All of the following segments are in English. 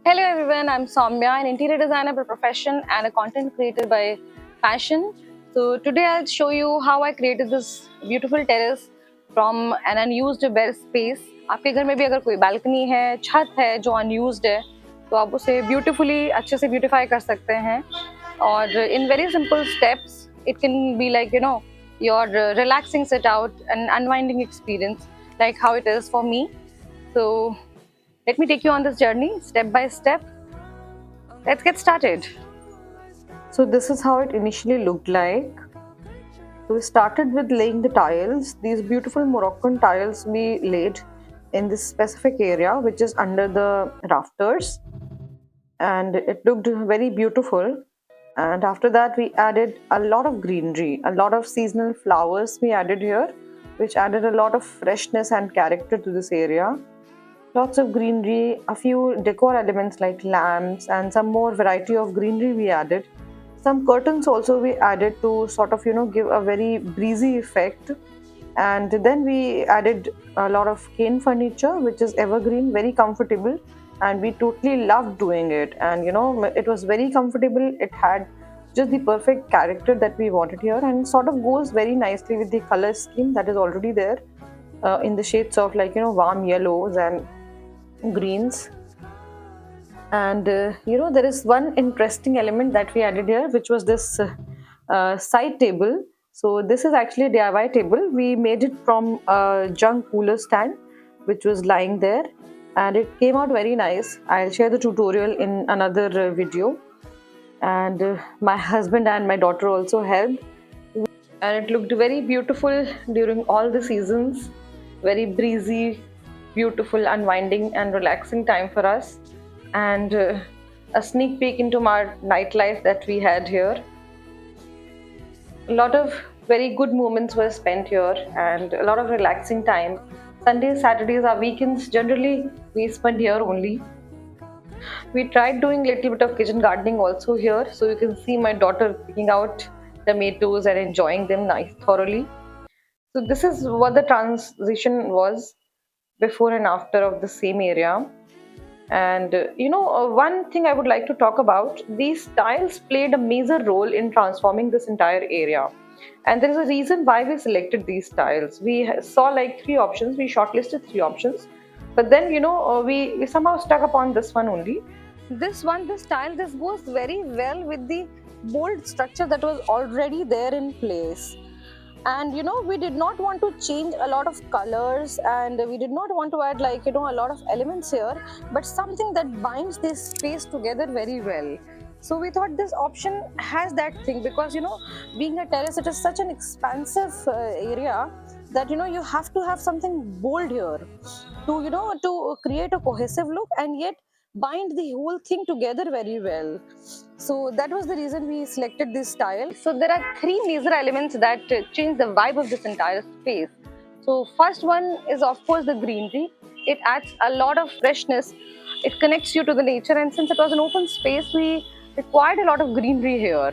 Hello everyone, I'm Soumya, an interior designer by profession and a content creator by passion. So today I'll show you how I created this beautiful terrace from an unused bare space. आपके घर में भी अगर कोई balcony है, छत है जो unused है, तो आप उसे beautifully अच्छे से beautify कर सकते हैं. और in very simple steps, it can be like your relaxing sit out and unwinding experience, like how it is for me. So let me take you on this journey step by step. Let's get started. So this is how it initially looked like. So we started with laying the tiles. These beautiful Moroccan tiles we laid in this specific area, which is under the rafters, and it looked very beautiful. And after that, we added a lot of greenery, a lot of seasonal flowers we added here, which added a lot of freshness and character to this area. Lots of greenery, a few decor elements like lamps, and some more variety of greenery we added. Some curtains also we added to sort of give a very breezy effect. And then we added a lot of cane furniture, which is evergreen, very comfortable, and we totally loved doing it. And it was very comfortable. It had just the perfect character that we wanted here, and sort of goes very nicely with the color scheme that is already there in the shades of warm yellows and greens. And there is one interesting element that we added here, which was this side table. So this is actually a DIY table. We made it from a junk cooler stand which was lying there, and it came out very nice. I'll share the tutorial in another video. And my husband and my daughter also helped, and it looked very beautiful during all the seasons. Very breezy, beautiful, unwinding and relaxing time for us. And a sneak peek into our nightlife that we had here. A lot of very good moments were spent here and a lot of relaxing time. Sundays, Saturdays, our weekends generally we spend here only. We tried doing little bit of kitchen gardening also here, so you can see my daughter picking out tomatoes and enjoying them nice thoroughly. So this is what the transition was before and after of the same area. And one thing I would like to talk about, these tiles played a major role in transforming this entire area. And there is a reason why we selected these tiles. We saw like three options, we shortlisted three options, but then we somehow stuck upon this one only. This tile, this goes very well with the bold structure that was already there in place. And we did not want to change a lot of colors, and we did not want to add like a lot of elements here, but something that binds this space together very well. So we thought this option has that thing, because being a terrace, it is such an expansive area that you have to have something bold here to to create a cohesive look and yet bind the whole thing together very well. So that was the reason we selected this style. So there are three major elements that change the vibe of this entire space. So first one is of course the greenery. It adds a lot of freshness. It connects you to the nature, and since it was an open space, we required a lot of greenery here.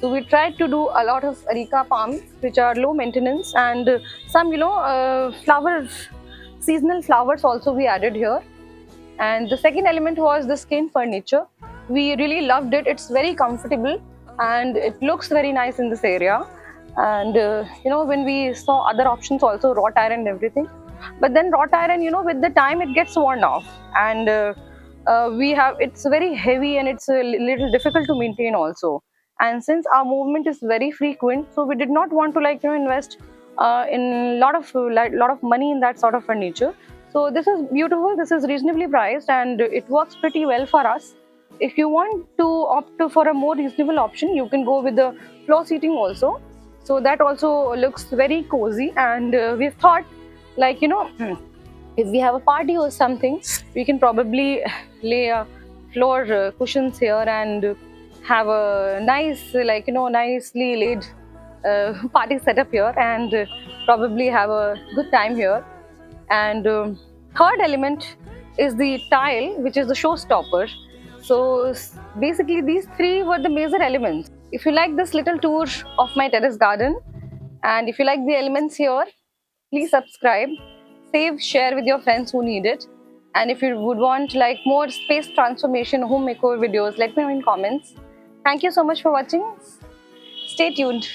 So we tried to do a lot of areca palms, which are low maintenance, and some flowers, seasonal flowers also we added here. And the second element was the skin furniture. We really loved it. It's very comfortable and it looks very nice in this area. And when we saw other options also, wrought iron and everything, but then wrought iron, with the time it gets worn off, and we have it's very heavy and it's a little difficult to maintain also. And since our movement is very frequent, so we did not want to invest in a lot of money in that sort of furniture. So this is beautiful, this is reasonably priced, and it works pretty well for us. If you want to opt for a more reasonable option, you can go with the floor seating also. So that also looks very cozy, and we've thought if we have a party or something, we can probably lay a floor cushions here and have a nice nicely laid party setup here, and probably have a good time here. And third element is the tile, which is the showstopper. So basically these three were the major elements. If you like this little tour of my terrace garden, and if you like the elements here, please subscribe, save, share with your friends who need it. And if you would want like more space transformation home makeover videos, let me know in comments. Thank you so much for watching. Stay tuned.